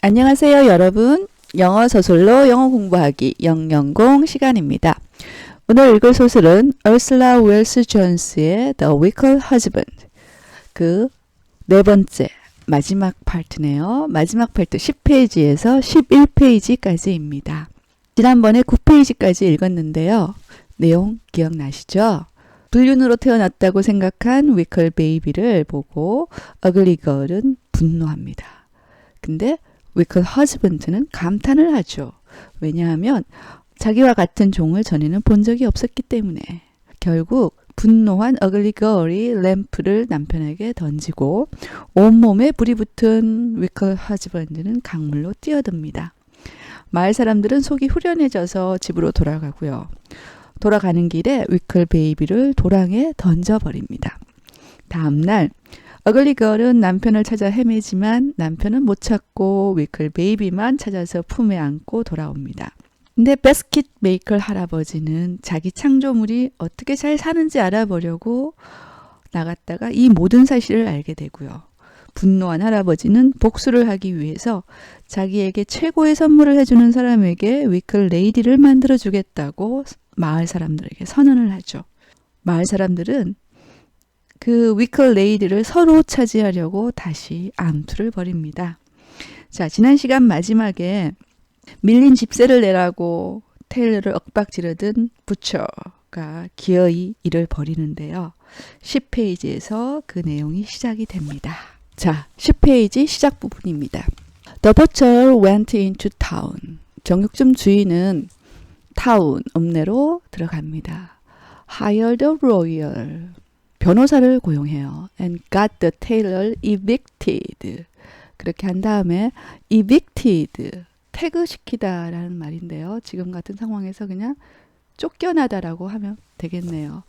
안녕하세요, 여러분. 영어 저술로 영어 공부하기 영영공 시간입니다. 오늘 읽을 소설은 얼슬라 웰스 존스의 The Wicked Husband. 그 네 번째 마지막 파트네요. 마지막 파트 10페이지에서 11페이지까지입니다. 지난번에 9페이지까지 읽었는데요. 내용 기억나시죠? 불륜으로 태어났다고 생각한 위클 베이비를 보고 어글리 걸은 분노합니다. 근데 위클 허즈번드는 감탄을 하죠. 왜냐하면 자기와 같은 종을 전에는 본 적이 없었기 때문에. 결국 분노한 어글리 걸이 램프를 남편에게 던지고 온몸에 불이 붙은 위클 허즈번드는 강물로 뛰어듭니다. 마을 사람들은 속이 후련해져서 집으로 돌아가고요. 돌아가는 길에 위클 베이비를 도랑에 던져버립니다. 다음날 어글리 걸은 남편을 찾아 헤매지만 남편은 못 찾고 위클 베이비만 찾아서 품에 안고 돌아옵니다. 근데 베스킷 메이커 할아버지는 자기 창조물이 어떻게 잘 사는지 알아보려고 나갔다가 이 모든 사실을 알게 되고요. 분노한 할아버지는 복수를 하기 위해서 자기에게 최고의 선물을 해주는 사람에게 위클 레이디를 만들어주겠다고 마을 사람들에게 선언을 하죠. 마을 사람들은 그 위클 레이디를 서로 차지하려고 다시 암투를 벌입니다. 자, 지난 시간 마지막에 밀린 집세를 내라고 테일러를 윽박지르던 부처가 기어이 일을 벌이는데요. 10페이지에서 그 내용이 시작이 됩니다. 자, 10페이지 시작 부분입니다. The butcher went into town. 정육점 주인은 타운, 읍내로 들어갑니다. Hired a lawyer. 변호사를 고용해요. And got the tailor evicted. 그렇게 한 다음에 evicted, 퇴거시키다 라는 말인데요. 지금 같은 상황에서 그냥 쫓겨나다라고 하면 되겠네요.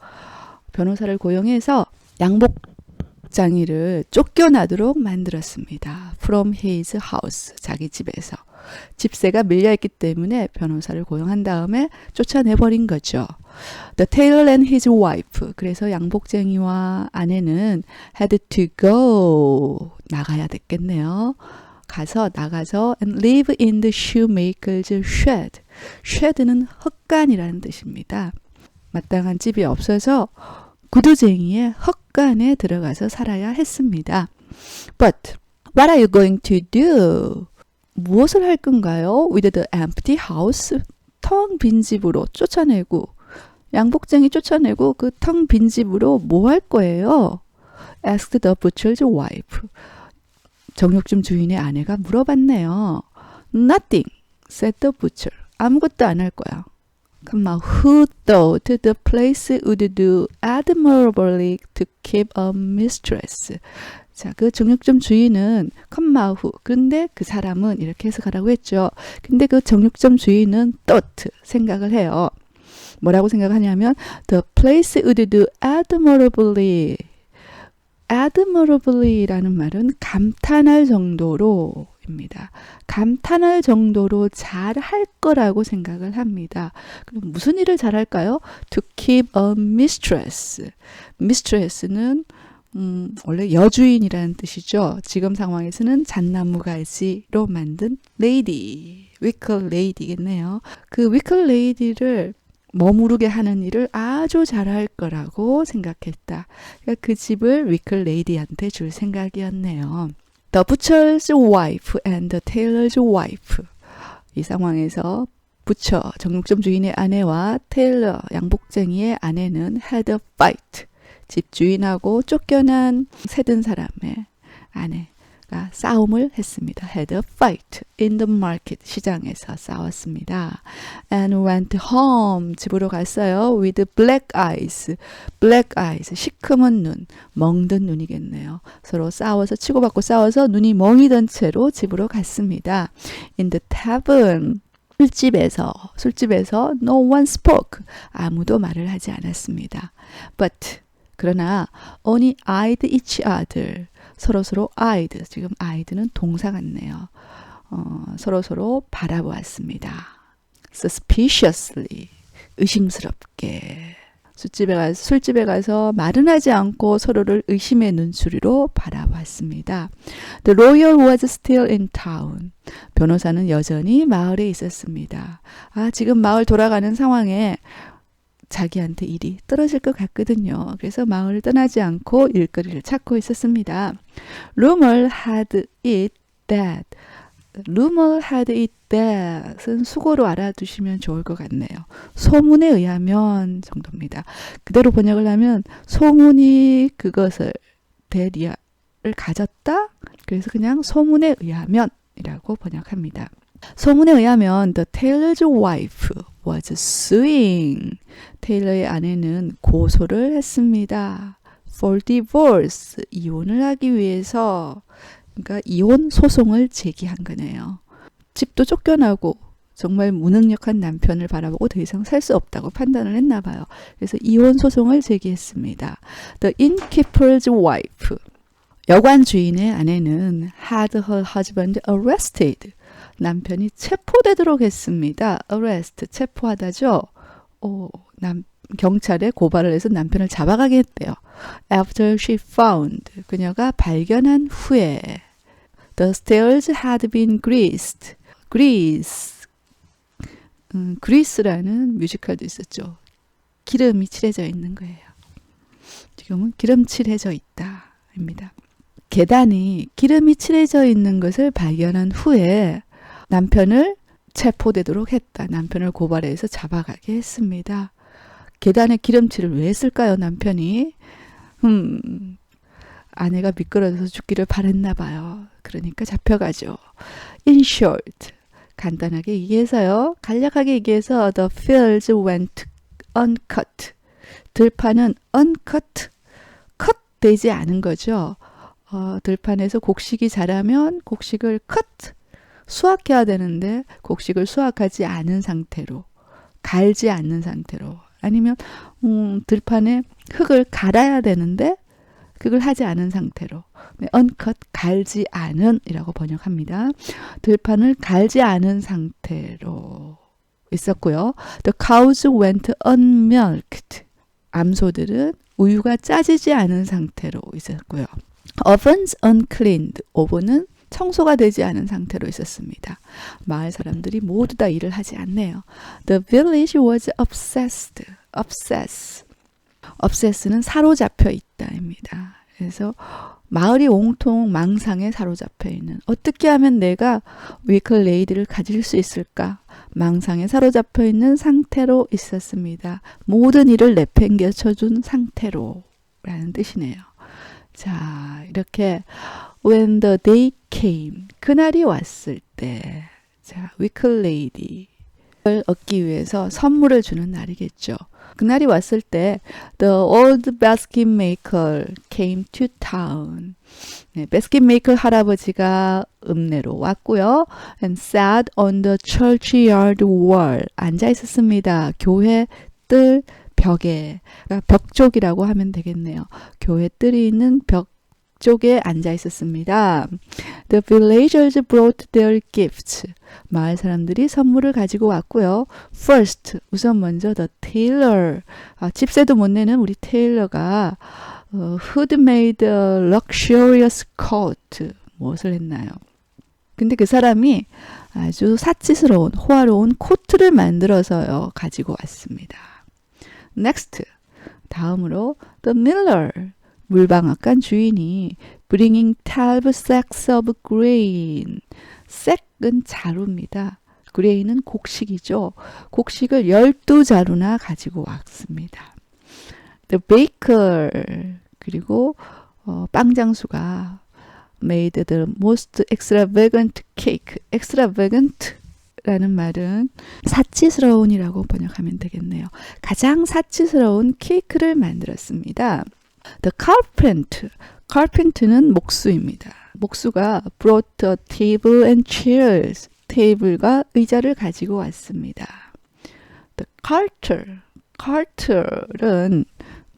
변호사를 고용해서 양복장이를 쫓겨나도록 만들었습니다. From his house, 자기 집에서. 집세가 밀려있기 때문에 변호사를 고용한 다음에 쫓아내버린 거죠. The tailor and his wife. 그래서 양복쟁이와 아내는 had to go. 나가야 됐겠네요. 나가서 and live in the shoemaker's shed. shed는 헛간이라는 뜻입니다. 마땅한 집이 없어서 구두쟁이의 헛간에 들어가서 살아야 했습니다. But what are you going to do? 무엇을 할 건가요? With the empty house. 텅 빈 집으로 쫓아내고 양복쟁이 쫓아내고 그 텅 빈 집으로 뭐 할 거예요? Asked the butcher's wife. 정육점 주인의 아내가 물어봤네요. Nothing, said the butcher. 아무것도 안 할 거야. Come on, who thought the place would do admirably to keep a mistress? 자, 그 정육점 주인은 컴마후. 그런데 그 사람은 이렇게 해석하라고 했죠. 근데 그 정육점 주인은 thought, 생각을 해요. 뭐라고 생각하냐면 the place would do admirably. admirably라는 말은 감탄할 정도로입니다. 감탄할 정도로 잘 할 거라고 생각을 합니다. 그럼 무슨 일을 잘 할까요? To keep a mistress. mistress는 원래 여주인이라는 뜻이죠. 지금 상황에서는 잣나무가지로 만든 lady, wicked lady겠네요. 그 wicked lady를 머무르게 하는 일을 아주 잘할 거라고 생각했다. 그러니까 그 집을 위클 레이디한테 줄 생각이었네요. The butcher's wife and the tailor's wife. 이 상황에서 부처, 정육점 주인의 아내와 테일러, 양복쟁이의 아내는 had a fight. 집주인하고 쫓겨난 세든 사람의 아내가 싸움을 했습니다. had a fight in the market. 시장에서 싸웠습니다. And went home. 집으로 갔어요. with black eyes. black eyes. 시커먼 눈. 멍든 눈이겠네요. 서로 싸워서 치고받고 싸워서 눈이 멍이던 채로 집으로 갔습니다. in the tavern. 술집에서 no one spoke. 아무도 말을 하지 않았습니다. But 그러나 only eyed each other. 서로 eyed. 지금 eye드는 동사 같네요. 서로 바라보았습니다. Suspiciously. 의심스럽게. 술집에 가서 말은 하지 않고 서로를 의심의 눈초리로 바라봤습니다. The lawyer was still in town. 변호사는 여전히 마을에 있었습니다. 지금 마을 돌아가는 상황에 자기한테 일이 떨어질 것 같거든요. 그래서 마을을 떠나지 않고 일거리를 찾고 있었습니다. Rumor had it that. Rumor had it that은 수고로 알아두시면 좋을 것 같네요. 소문에 의하면 정도입니다. 그대로 번역을 하면 소문이 그것을 대리를 가졌다. 그래서 그냥 소문에 의하면 이라고 번역합니다. 소문에 의하면 the tailor's wife was suing. 테일러의 아내는 고소를 했습니다. for divorce. 이혼을 하기 위해서. 그러니까 이혼 소송을 제기한 거네요. 집도 쫓겨나고 정말 무능력한 남편을 바라보고 더 이상 살 수 없다고 판단을 했나 봐요. 그래서 이혼 소송을 제기했습니다. The innkeeper's wife. 여관 주인의 아내는 had her husband arrested. 남편이 체포되도록 했습니다. arrest, 체포하다죠. 경찰에 고발을 해서 남편을 잡아가게 했대요. After she found, 그녀가 발견한 후에 The stairs had been greased. grease라는 뮤지컬도 있었죠. 기름이 칠해져 있는 거예요. 지금은 기름칠해져 있다 입니다. 계단이 기름이 칠해져 있는 것을 발견한 후에 남편을 체포되도록 했다. 남편을 고발해서 잡아가게 했습니다. 계단에 기름칠을 왜 했을까요? 남편이 아내가 미끄러져서 죽기를 바랬나 봐요. 그러니까 잡혀가죠. In short, 간단하게 얘기해서요. 간략하게 얘기해서 the fields went uncut. 들판은 uncut, cut 되지 않은 거죠. 들판에서 곡식이 자라면 곡식을 cut, 수확해야 되는데 곡식을 수확하지 않은 상태로, 갈지 않는 상태로, 아니면 들판에 흙을 갈아야 되는데 그걸 하지 않은 상태로, uncut, 갈지 않은 이라고 번역합니다. 들판을 갈지 않은 상태로 있었고요. The cows went unmilked. 암소들은 우유가 짜지지 않은 상태로 있었고요. Ovens uncleaned. 오븐은 청소가 되지 않은 상태로 있었습니다. 마을 사람들이 모두 다 일을 하지 않네요. The village was obsessed. obsess는 사로잡혀 있다입니다. 그래서 마을이 온통 망상에 사로잡혀 있는, 어떻게 하면 내가 위클 레이디를 가질 수 있을까? 망상에 사로잡혀 있는 상태로 있었습니다. 모든 일을 내팽개쳐준 상태로 라는 뜻이네요. 자, 이렇게 when the day came, 그날이 왔을 때, 자, 위클 레이디를 얻기 위해서 선물을 주는 날이겠죠. 그날이 왔을 때 the old basket maker came to town. 네, basket maker 할아버지가 읍내로 왔고요. and sat on the churchyard wall. 앉아 있었습니다. 교회 뜰 벽에, 그러니까 벽 쪽이라고 하면 되겠네요. 교회 뜰이 있는 벽 쪽에 앉아 있었습니다. The villagers brought their gifts. 마을 사람들이 선물을 가지고 왔고요. First, 우선 먼저 the tailor. 집세도 못 내는 우리 테일러가 who'd made a luxurious coat. 무엇을 했나요? 근데 그 사람이 아주 사치스러운, 호화로운 코트를 만들어서요 가지고 왔습니다. Next, 다음으로 the miller. 물방앗간 주인이 bringing 12 sacks of grain. sack은 자루입니다. grain은 곡식이죠. 곡식을 12자루나 가지고 왔습니다. The baker, 그리고 빵장수가 made the most extravagant cake. extravagant 라는 말은 사치스러운이라고 번역하면 되겠네요. 가장 사치스러운 케이크를 만들었습니다. The carpenter는 목수입니다. 목수가 brought a table and chairs. 테이블과 의자를 가지고 왔습니다. The carter은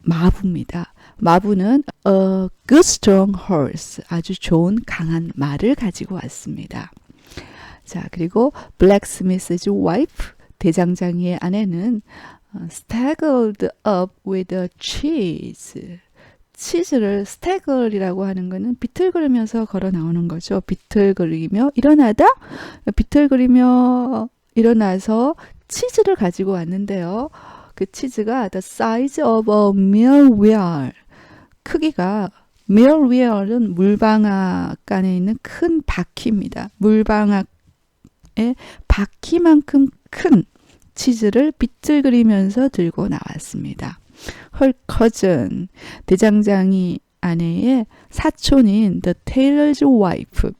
마부입니다. 마부는 a good strong horse. 아주 좋은 강한 말을 가지고 왔습니다. 자, 그리고 blacksmith's wife. 대장장이의 아내는 staggered up with a cheese. 치즈를 스태글이라고 하는 거는 비틀거리면서 걸어 나오는 거죠. 비틀거리며 일어나다, 비틀거리며 일어나서 치즈를 가지고 왔는데요. 그 치즈가 the size of a millwheel. 크기가 millwheel은 물방앗 안에 있는 큰 바퀴입니다. 물방앗의 바퀴만큼 큰 치즈를 비틀거리면서 들고 나왔습니다. Her cousin, 대장장이 아내의 사촌인 the tailor's wife,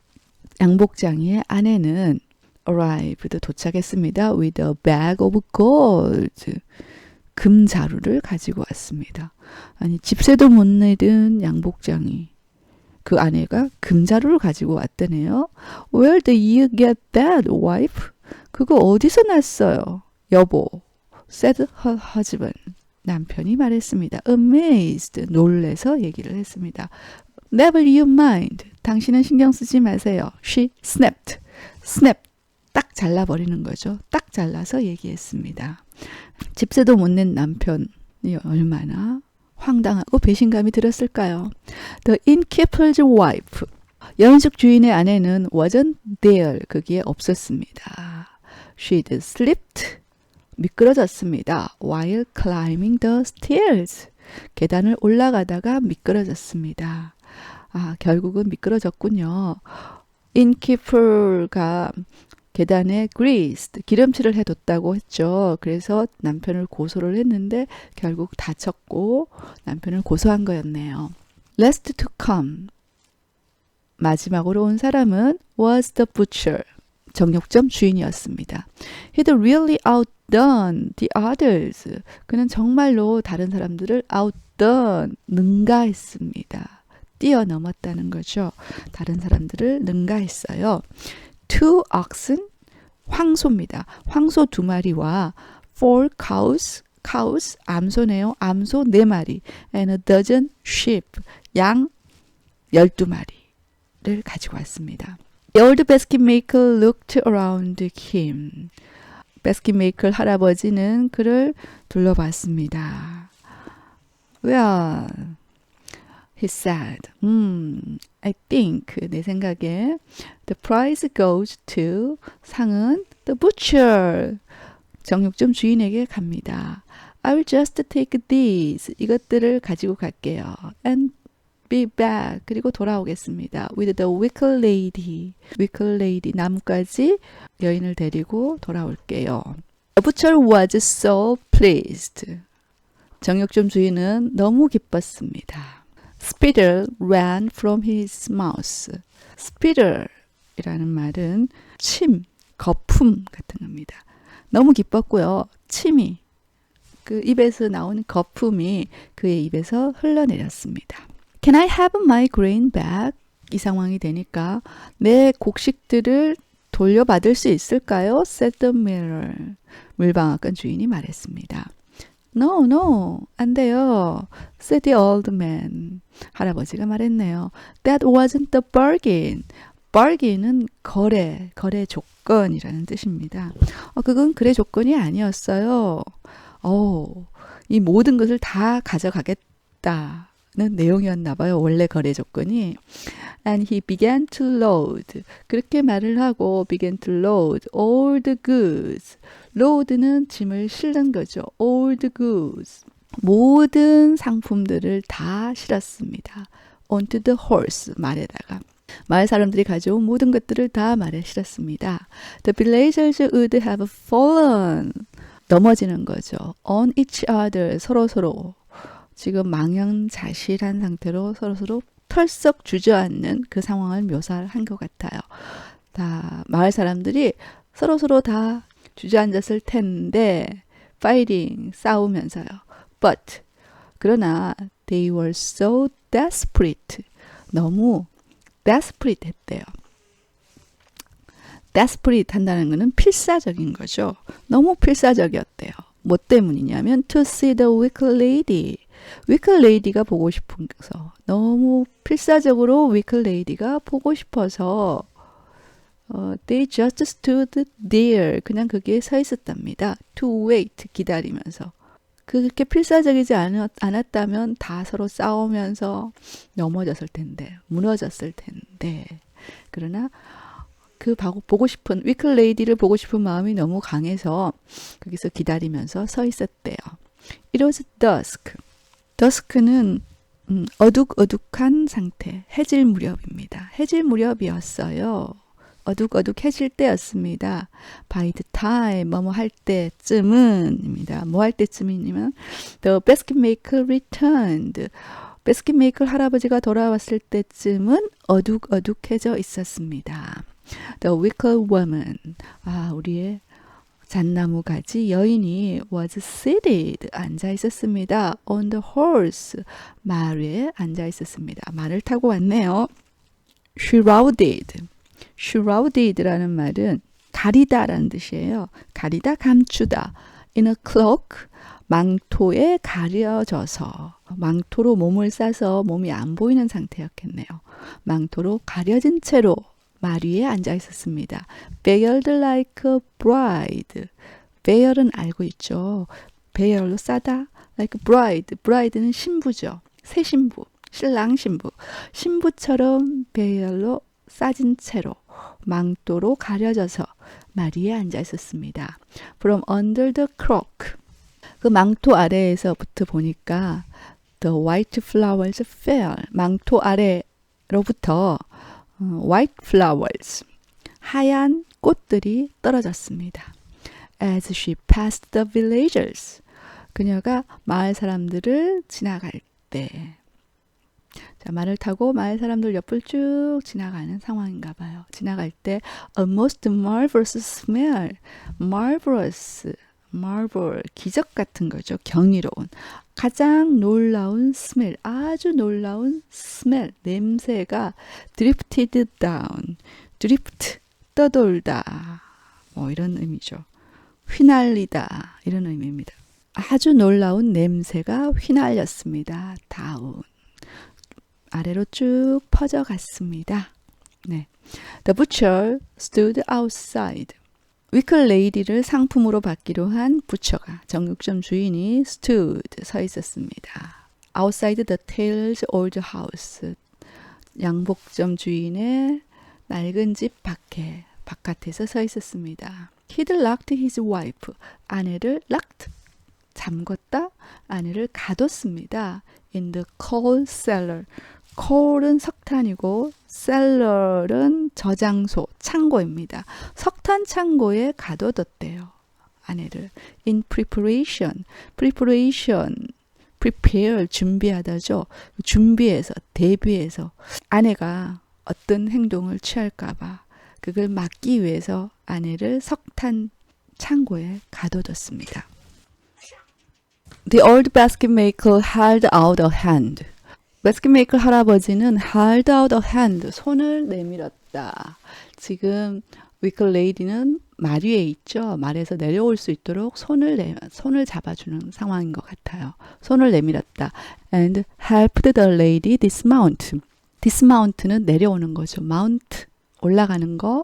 양복장이의 아내는 arrived, 도착했습니다. with a bag of gold, 금자루를 가지고 왔습니다. 아니, 집세도 못 내던 양복장이, 그 아내가 금자루를 가지고 왔다네요. Where did you get that, wife? 그거 어디서 났어요, 여보? said her husband. 남편이 말했습니다. Amazed, 놀래서 얘기를 했습니다. Never you mind, 당신은 신경 쓰지 마세요. She snapped, snap, 딱 잘라버리는 거죠. 딱 잘라서 얘기했습니다. 집세도 못 낸 남편이 얼마나 황당하고 배신감이 들었을까요? The innkeeper's wife, 연숙 주인의 아내는 wasn't there, 거기에 없었습니다. She'd slipped, 미끄러졌습니다. While climbing the stairs, 계단을 올라가다가 미끄러졌습니다. 결국은 미끄러졌군요. innkeeper가 계단에 greased, 기름칠을 해뒀다고 했죠. 그래서 남편을 고소를 했는데 결국 다쳤고 남편을 고소한 거였네요. Last to come, 마지막으로 온 사람은 was the butcher, 정육점 주인이었습니다. He'd really outdone the others. 그는 정말로 다른 사람들을 outdone, 능가했습니다. 뛰어넘었다는 거죠. 다른 사람들을 능가했어요. Two oxen, 황소입니다. 황소 2마리와 four cows, cows, 암소네요. 암소 4마리. and a dozen sheep, 양 12마리를 가지고 왔습니다. The old basket maker looked around him. basket maker 할아버지는 그를 둘러봤습니다. Well, he said, I think, 내 생각에 the prize goes to, 상은 the butcher, 정육점 주인에게 갑니다. I will just take these, 이것들을 가지고 갈게요. And be back, 그리고 돌아오겠습니다. with the wicker lady, wicker lady, 나뭇가지 여인을 데리고 돌아올게요. The butcher was so pleased. 정육점 주인은 너무 기뻤습니다. Spittle ran from his mouth. Spittle이라는 말은 침, 거품 같은 겁니다. 너무 기뻤고요. 침이, 그 입에서 나오는 거품이 그의 입에서 흘러내렸습니다. Can I have my grain back? 이 상황이 되니까 내 곡식들을 돌려받을 수 있을까요? said the miller. 물방앗간 주인이 말했습니다. No, no, 안 돼요. said the old man. 할아버지가 말했네요. That wasn't the bargain. bargain은 거래 조건이라는 뜻입니다. 그건 거래 조건이 아니었어요. 이 모든 것을 다 가져가겠다는 내용이었나 봐요. 원래 거래 조건이. And he began to load. 그렇게 말을 하고 began to load all the goods. load는 짐을 실는 거죠. all the goods. 모든 상품들을 다 실었습니다. onto the horse, 말에다가. 마을 사람들이 가져온 모든 것들을 다 말에 실었습니다. The villagers would have fallen. 넘어지는 거죠. on each other, 서로서로. 지금 망연자실한 상태로 서로서로 털썩 주저앉는 그 상황을 묘사한 것 같아요. 다 마을 사람들이 서로서로 다 주저앉았을 텐데 fighting, 싸우면서요. But, 그러나 they were so desperate. 너무 desperate 했대요. desperate 한다는 것은 필사적인 거죠. 너무 필사적이었대요. 뭐 때문이냐면 to see the wicker lady. wicker lady가 보고 싶어서, 너무 필사적으로 wicker lady가 보고 싶어서 they just stood there. 그냥 거기에 서 있었답니다. to wait, 기다리면서. 그렇게 필사적이지 않았다면 다 서로 싸우면서 넘어졌을 텐데, 무너졌을 텐데. 그러나 그 보고 싶은 위클레이디를 보고 싶은 마음이 너무 강해서 거기서 기다리면서 서 있었대요. It was dusk. dusk는 어둑어둑한 상태, 해질 무렵입니다. 해질 무렵이었어요. 어둑어둑해질 때였습니다. By the time, 뭐뭐 할 때쯤은입니다. 뭐 할 때쯤이냐면 The basket maker returned. basket maker 할아버지가 돌아왔을 때쯤은 어둑어둑해져 있었습니다. The wicker woman, 우리의 잣나무 가지 여인이 was seated, 앉아 있었습니다. On the horse, 말 위에 앉아 있었습니다. 말을 타고 왔네요. Shrouded. shrouded라는 말은 가리다라는 뜻이에요. 가리다, 감추다. In a cloak, 망토에 가려져서, 망토로 몸을 싸서 몸이 안 보이는 상태였겠네요. 망토로 가려진 채로 말 위에 앉아 있었습니다. Veiled like a bride. veil은 알고 있죠. veil로 싸다. Like a bride. bride는 신부죠. 새 신부, 신랑 신부. 신부처럼 veil로 싸진 채로 망토로 가려져서 말 위에 앉아 있었습니다. From under the cloak. 그 망토 아래에서부터 보니까 the white flowers fell. 망토 아래로부터 white flowers, 하얀 꽃들이 떨어졌습니다. As she passed the villagers. 그녀가 마을 사람들을 지나갈 때. 자, 말을 타고 마을 사람들 옆을 쭉 지나가는 상황인가 봐요. 지나갈 때 a most marvelous smell. marvelous, marvel, 기적 같은 거죠. 경이로운. 가장 놀라운 smell, 아주 놀라운 smell, 냄새가 drifted down. drift, 떠돌다. 뭐 이런 의미죠. 휘날리다. 이런 의미입니다. 아주 놀라운 냄새가 휘날렸습니다. down. 아래로 쭉 퍼져갔습니다. 네. The butcher stood outside. 위클레이디를 상품으로 받기로 한 부처가, 정육점 주인이 stood, 서 있었습니다. Outside the tailor's old house. 양복점 주인의 낡은 집 바깥에서 서 있었습니다. He'd locked his wife. 아내를 locked, 잠궜다. 아내를 가뒀습니다. In the coal cellar. coal은 석탄이고 cellar은 저장소, 창고입니다. 석탄 창고에 가둬뒀대요. 아내를. In preparation. preparation, prepare, 준비하다죠. 준비해서, 대비해서 아내가 어떤 행동을 취할까봐 그걸 막기 위해서 아내를 석탄 창고에 가둬뒀습니다. The old basket maker held out a hand. basket maker 할아버지는 held out a hand, 손을 내밀었다. 지금 wicker lady는 말 위에 있죠. 말에서 내려올 수 있도록 손을 잡아주는 상황인 것 같아요. 손을 내밀었다. And helped the lady dismount. dismount는 내려오는 거죠. mount, 올라가는 거.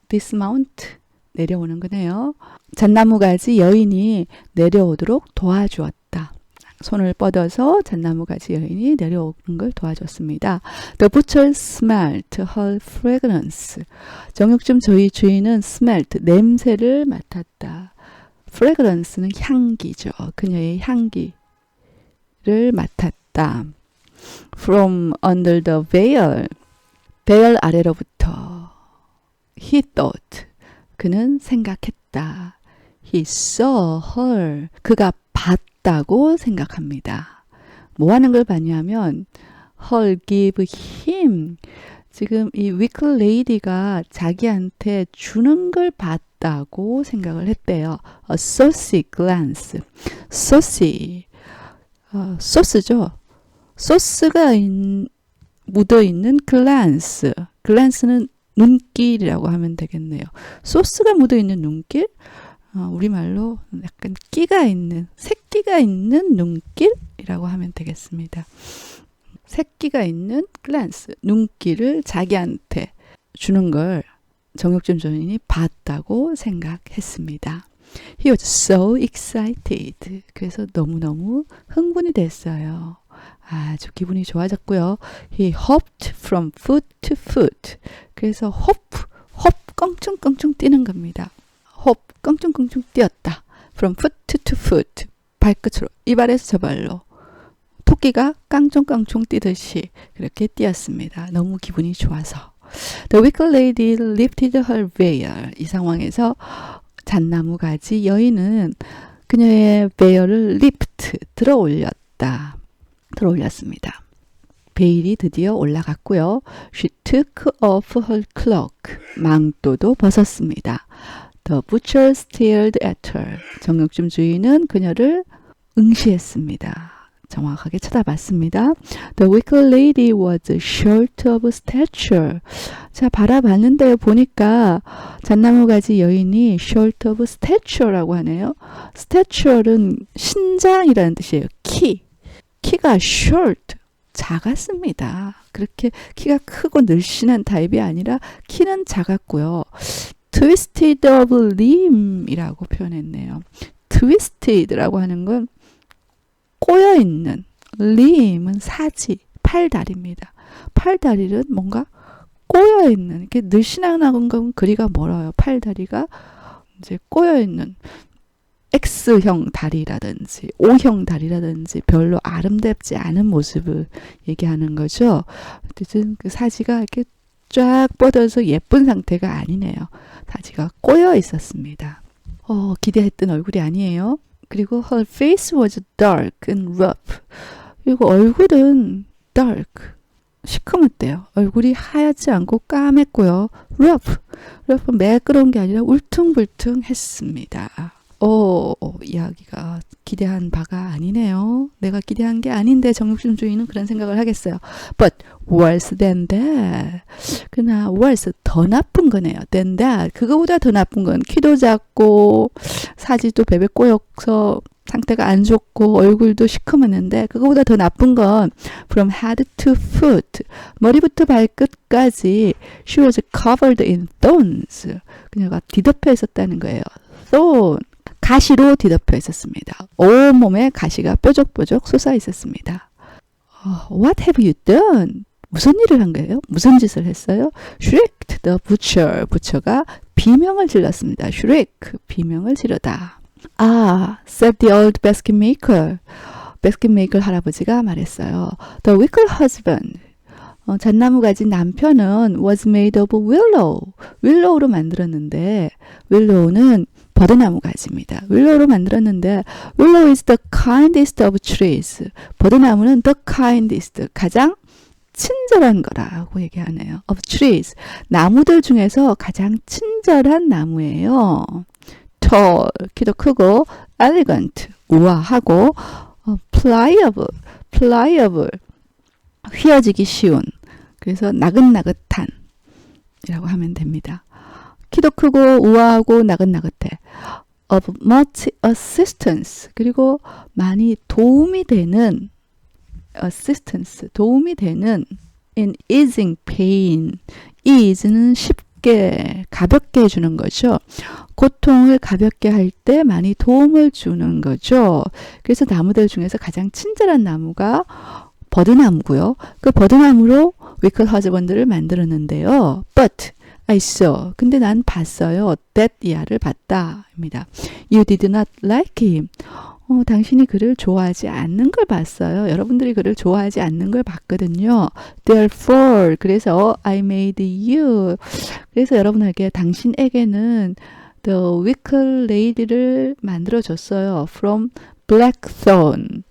dismount, 내려오는 거네요. 잣나무 가지 여인이 내려오도록 도와주었다. 손을 뻗어서 잣나무 가지 여인이 내려오는 걸 도와줬습니다. The butcher smelt her fragrance. 정육점 저희 주인은 smelt, 냄새를 맡았다. fragrance는 향기죠. 그녀의 향기를 맡았다. From under the veil. veil 아래로부터. He thought. 그는 생각했다. He saw her. 그가 봤다고 생각합니다. 뭐 하는 걸 봤냐면 her give him. 지금 이 wicker lady가 자기한테 주는 걸 봤다고 생각을 했대요. A saucy glance. saucy. 소스죠. 소스가 묻어있는 glance. glance는 눈길이라고 하면 되겠네요. 소스가 묻어있는 눈길? 우리말로 약간 끼가 있는, 새끼가 있는 눈길이라고 하면 되겠습니다. 새끼가 있는 glance, 눈길을 자기한테 주는 걸 정육점 주인이 봤다고 생각했습니다. He was so excited. 그래서 너무너무 흥분이 됐어요. 아주 기분이 좋아졌고요. He hopped from foot to foot. 그래서 hop 껑충껑충 뛰는 겁니다. hop 껑충껑충 뛰었다. From foot to foot. 발끝으로, 이 발에서 저 발로. 토끼가 깡총깡총 뛰듯이 그렇게 뛰었습니다. 너무 기분이 좋아서. The wicked lady lifted her veil. 이 상황에서 잣나무 가지 여인은 그녀의 veil을 lift, 들어 올렸습니다. 베일이 드디어 올라갔고요. She took off her cloak. 망토도 벗었습니다. The butcher stared at her. 정육점 주인은 그녀를 응시했습니다. 정확하게 쳐다봤습니다. The wicked lady was short of stature. 자, 바라봤는데 보니까 잣나무 가지 여인이 short of stature라고 하네요. stature는 신장이라는 뜻이에요. 키가 short, 작았습니다. 그렇게 키가 크고 늘씬한 타입이 아니라 키는 작았고요. twisted of limb이라고 표현했네요. twisted라고 하는 건 꼬여있는, limb은 사지, 팔다리입니다. 팔다리는 뭔가 꼬여있는, 이렇게 늘씬한 건 그리가 멀어요. 팔다리가 이제 꼬여있는 X형 다리라든지 O형 다리라든지 별로 아름답지 않은 모습을 얘기하는 거죠. 어쨌든 그 사지가 이렇게 쫙 뻗어서 예쁜 상태가 아니네요. 사지가 꼬여 있었습니다. 기대했던 얼굴이 아니에요. 그리고 her face was dark and rough. 그리고 얼굴은 dark, 시커멓대요. 얼굴이 하얗지 않고 까맸고요. rough 매끄러운 게 아니라 울퉁불퉁했습니다. 이야기가 기대한 바가 아니네요. 내가 기대한 게 아닌데 정육점 주인은 그런 생각을 하겠어요. But worse than that. 그러나 worse, 더 나쁜 거네요. than that. 그거보다 더 나쁜 건 키도 작고 사지도 베베 꼬여서 상태가 안 좋고 얼굴도 시커멓는데 그거보다 더 나쁜 건 from head to foot. 머리부터 발끝까지 she was covered in thorns. 그녀가 뒤덮여 있었다는 거예요. thorn. 가시로 뒤덮여 있었습니다. 온몸에 가시가 뾰족뾰족 솟아 있었습니다. What have you done? 무슨 일을 한 거예요? 무슨 짓을 했어요? Shrieked the butcher. 부처가 비명을 질렀습니다. Shriek, 비명을 지르다. Said the old basket maker. basket maker 할아버지가 말했어요. The wicked husband. 잣나무 가진 남편은 was made of willow. willow로 만들었는데 willow는 버드나무 가지입니다. willow로 만들었는데 willow is the kindest of trees. 버드나무는 the kindest, 가장 친절한 거라고 얘기하네요. of trees. 나무들 중에서 가장 친절한 나무예요. tall, 키도 크고 elegant, 우아하고 pliable, 휘어지기 쉬운. 그래서 나긋나긋한 이라고 하면 됩니다. 키도 크고 우아하고 나긋나긋해. of much assistance. 그리고 많이 도움이 되는 assistance. 도움이 되는 in easing pain. ease는 쉽게 가볍게 해주는 거죠. 고통을 가볍게 할 때 많이 도움을 주는 거죠. 그래서 나무들 중에서 가장 친절한 나무가 버드나무고요. 그 버드나무로 wicked husband를 만들었는데요. But I saw. 근데 난 봤어요. that 이하를 봤다. 입니다. You did not like him. 당신이 그를 좋아하지 않는 걸 봤어요. 여러분들이 그를 좋아하지 않는 걸 봤거든요. Therefore, 그래서 I made you. 그래서 여러분에게, 당신에게는 the wicked lady를 만들어줬어요. From blackthorn.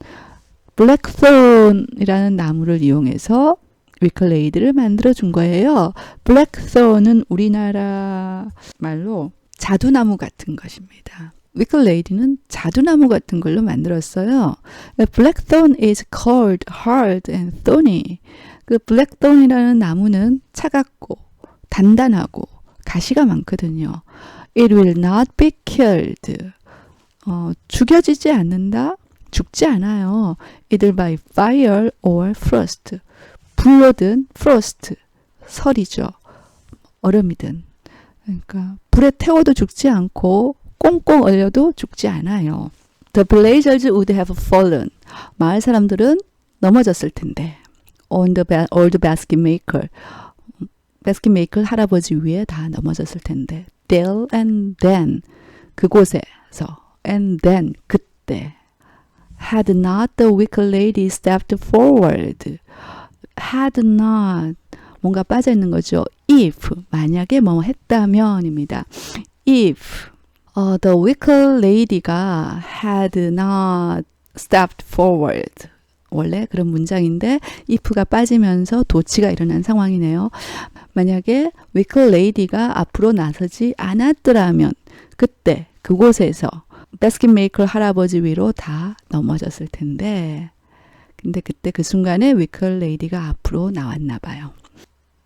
blackthorn이라는 나무를 이용해서 wicked lady를 만들어준 거예요. blackthorn은 우리나라 말로 자두나무 같은 것입니다. wicked lady는 자두나무 같은 걸로 만들었어요. blackthorn is cold, hard and thorny. 그 blackthorn이라는 나무는 차갑고 단단하고 가시가 많거든요. It will not be killed. 죽여지지 않는다. 죽지 않아요. either by fire or frost. 불로든 frost, 설이죠. 얼음이든. 그러니까 불에 태워도 죽지 않고 꽁꽁 얼려도 죽지 않아요. The villagers would have fallen. 마을 사람들은 넘어졌을 텐데. On the old basket maker. basket maker 할아버지 위에 다 넘어졌을 텐데. There and then. 그곳에서. And then. 그때. Had not the wicked lady stepped forward. Had not. 뭔가 빠져있는 거죠. If. 만약에 뭐 했다면입니다. If. The wicked lady가 had not stepped forward. 원래 그런 문장인데 if가 빠지면서 도치가 일어난 상황이네요. 만약에 wicked lady가 앞으로 나서지 않았더라면 그때 그곳에서 basket maker 할아버지 위로 다 넘어졌을 텐데 근데 그때 그 순간에 wicked lady가 앞으로 나왔나 봐요.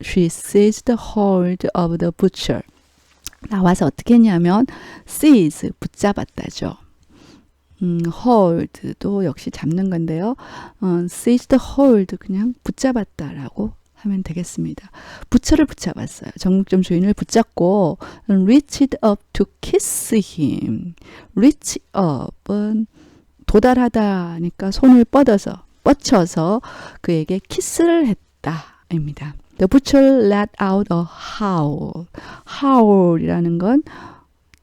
She seized the hold of the butcher. 나와서 어떻게 했냐면 seize 붙잡았다죠. hold도 역시 잡는 건데요. seize the hold 그냥 붙잡았다라고 하면 되겠습니다. 부처를 붙잡았어요. 정육점 주인을 붙잡고 reached up to kiss him. reach up은 도달하다니까 손을 뻗쳐서 그에게 키스를 했다입니다. The butcher let out a howl. howl이라는 건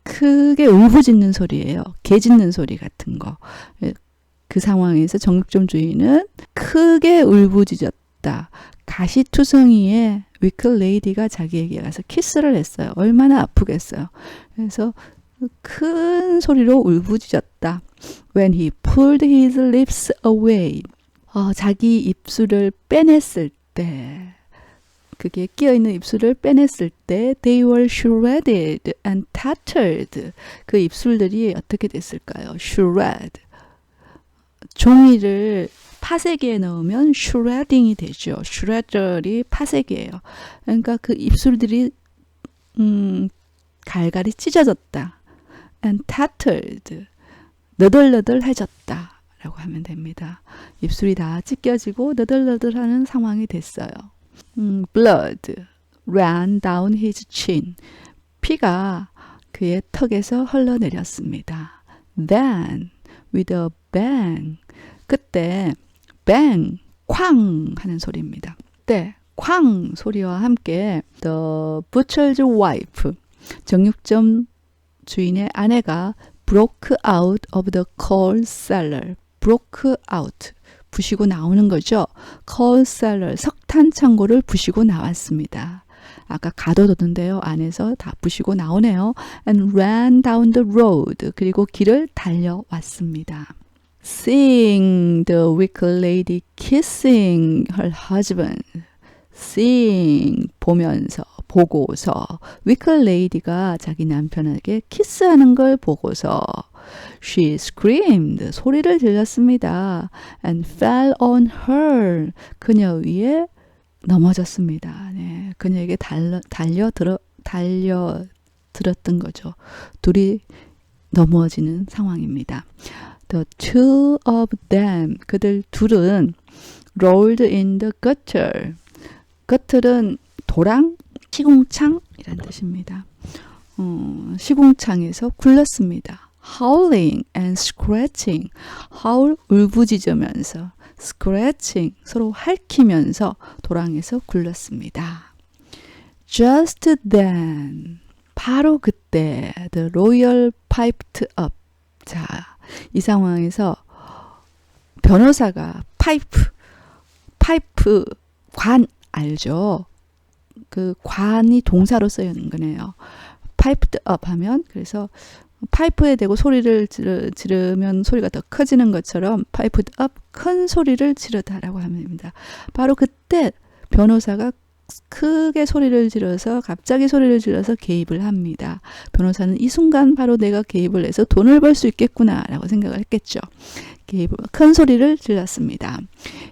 크게 울부짖는 소리예요. 개 짖는 소리 같은 거. 그 상황에서 정육점 주인은 크게 울부짖었다. 가시투성이의 wicked lady가 자기에게 가서 키스를 했어요. 얼마나 아프겠어요. 그래서 큰 소리로 울부짖었다. When he pulled his lips away. 자기 입술을 빼냈을 때 그게 끼어있는 입술을 빼냈을 때 they were shredded and tattered. 그 입술들이 어떻게 됐을까요? shred. 종이를 파쇄기에 넣으면 shredding이 되죠. shredder이 파쇄기예요. 그러니까 그 입술들이 갈갈이 찢어졌다. and tattered. 너덜너덜해졌다. 라고 하면 됩니다. 입술이 다 찢겨지고 너덜너덜하는 상황이 됐어요. blood ran down his chin. 피가 그의 턱에서 흘러내렸습니다. Then, with a bang. 그때 bang, 쾅 하는 소리입니다. 그때 쾅 소리와 함께 the butcher's wife, 정육점 주인의 아내가 broke out of the coal cellar. broke out. 부시고 나오는 거죠. coal cellar, 석탄 창고를 부시고 나왔습니다. 아까 가둬뒀는데요. 안에서 다 부시고 나오네요. And ran down the road. 그리고 길을 달려왔습니다. Seeing the wicked lady kissing her husband. Seeing, 보면서, 보고서. wicked lady가 자기 남편에게 키스하는 걸 보고서 She screamed. 소리를 질렀습니다. And fell on her. 그녀 위에 넘어졌습니다. 네, 그녀에게 달려들었던 거죠. 둘이 넘어지는 상황입니다. The two of them. 그들 둘은 rolled in the gutter. gutter은 도랑, 시궁창이란 뜻입니다. 시궁창에서 굴렀습니다. Howling and scratching. howl 울부짖으면서 scratching 서로 핥히면서 도랑에서 굴렀습니다. Just then 바로 그때 the lawyer piped up. 자, 이 상황에서 변호사가 파이프 관 알죠? 그 관이 동사로 쓰여 있는 거네요. piped up 하면 그래서 파이프에 대고 소리를 지르면 소리가 더 커지는 것처럼 piped up 큰 소리를 지르다라고 하면 됩니다. 바로 그때 변호사가 크게 소리를 질러서 갑자기 소리를 질러서 개입을 합니다. 변호사는 이 순간 바로 내가 개입을 해서 돈을 벌 수 있겠구나 라고 생각을 했겠죠. 큰 소리를 질렀습니다.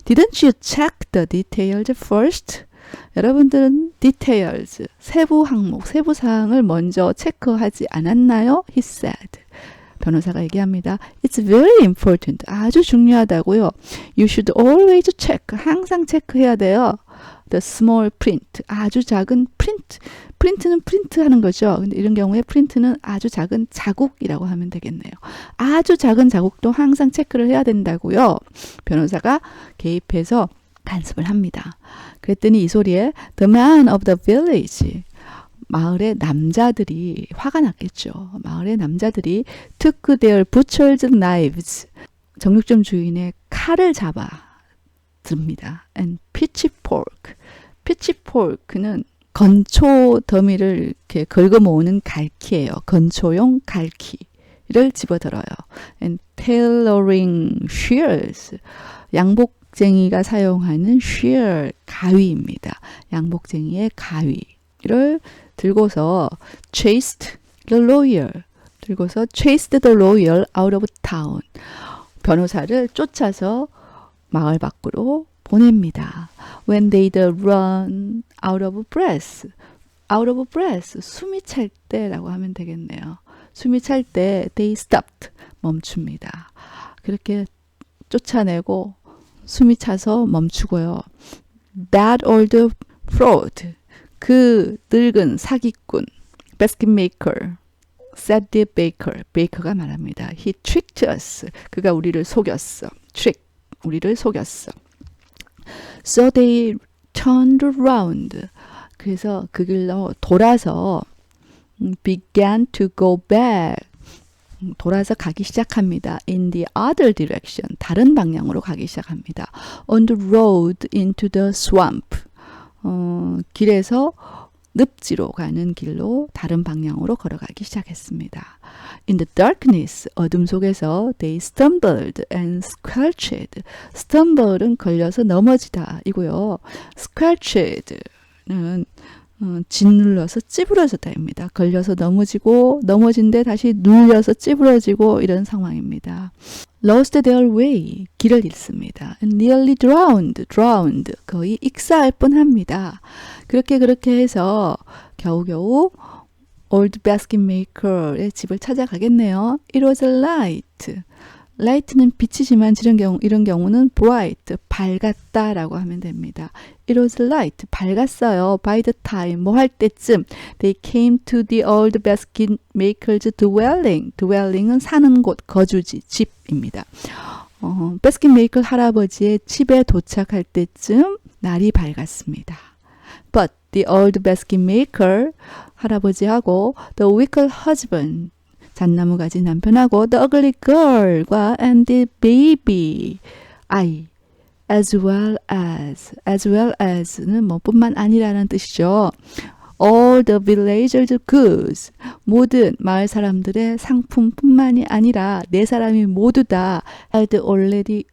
Didn't you check the details first? 여러분들은 details, 세부 항목, 세부 사항을 먼저 체크하지 않았나요? He said. 변호사가 얘기합니다. It's very important. 아주 중요하다고요. You should always check. 항상 체크해야 돼요. the small print. 아주 작은 프린트. 프린트는 프린트 하는 거죠. 근데 이런 경우에 프린트는 아주 작은 자국이라고 하면 되겠네요. 아주 작은 자국도 항상 체크를 해야 된다고요. 변호사가 개입해서 간섭을 합니다. 그랬더니 이 소리에 the man of the village, 마을의 남자들이 화가 났겠죠. 마을의 남자들이 took their butcher's knives, 정육점 주인의 칼을 잡아 듭니다. and pitchfork, pitchfork는 건초 더미를 이렇게 긁어 모으는 갈퀴예요. 건초용 갈퀴를 집어들어요. and tailoring shears, 양복쟁이가 사용하는 shear, 가위입니다. 양복쟁이의 가위를 들고서 chased the lawyer, chased the lawyer out of town, 변호사를 쫓아서 마을 밖으로 보냅니다. When they'd run out of breath, 숨이 찰 때라고 하면 되겠네요. 숨이 찰 때 they stopped, 멈춥니다. 그렇게 쫓아내고 숨이 차서 멈추고요. That old fraud, 그 늙은 사기꾼, basket maker, said the baker, 베이커가 말합니다. He tricked us, 그가 우리를 속였어. trick, 우리를 속였어. So they turned around, 그래서 그 길로 돌아서 began to go back, 돌아서 가기 시작합니다. In the other direction, 다른 방향으로 가기 시작합니다. On the road into the swamp, 길에서 늪지로 가는 길로 다른 방향으로 걸어가기 시작했습니다. In the darkness, 어둠 속에서 they stumbled and squelched. stumble은 걸려서 넘어지다 이고요. squelched는 짓눌러서 찌부러졌다입니다. 걸려서 넘어지고 넘어진데 다시 눌려서 찌부러지고 이런 상황입니다. Lost their way, 길을 잃습니다. And nearly drowned, 거의 익사할 뻔합니다. 그렇게 해서 겨우겨우 Old basket maker의 집을 찾아가겠네요. It was light. light는 빛이지만 이런 경우는 bright, 밝았다라고 하면 됩니다. It was light, 밝았어요. By the time, 뭐 할 때쯤 they came to the old basket maker's dwelling. dwelling은 사는 곳, 거주지, 집입니다. basket maker 할아버지의 집에 도착할 때쯤 날이 밝았습니다. But the old basket maker, 할아버지하고 the wicked husband, 잣나무 가진 남편하고 the ugly girl과 and the baby, 아이, as well as는 뭐 뿐만 아니라는 뜻이죠. All the villagers' goods, 모든 마을 사람들의 상품뿐만이 아니라 네 사람이 모두 다 had already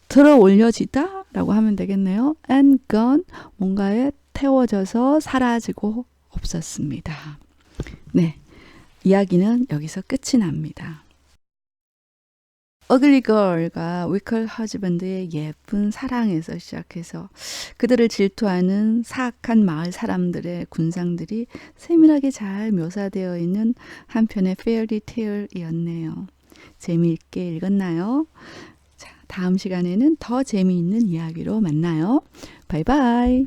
들어 올려지다 라고 하면 되겠네요. and gone, 뭔가에 태워져서 사라지고 없었습니다. 네, 이야기는 여기서 끝이 납니다. Ugly girl과 wicked husband의 예쁜 사랑에서 시작해서 그들을 질투하는 사악한 마을 사람들의 군상들이 세밀하게 잘 묘사되어 있는 한 편의 fairy tale이었네요. 재미있게 읽었나요? 자, 다음 시간에는 더 재미있는 이야기로 만나요. 바이바이.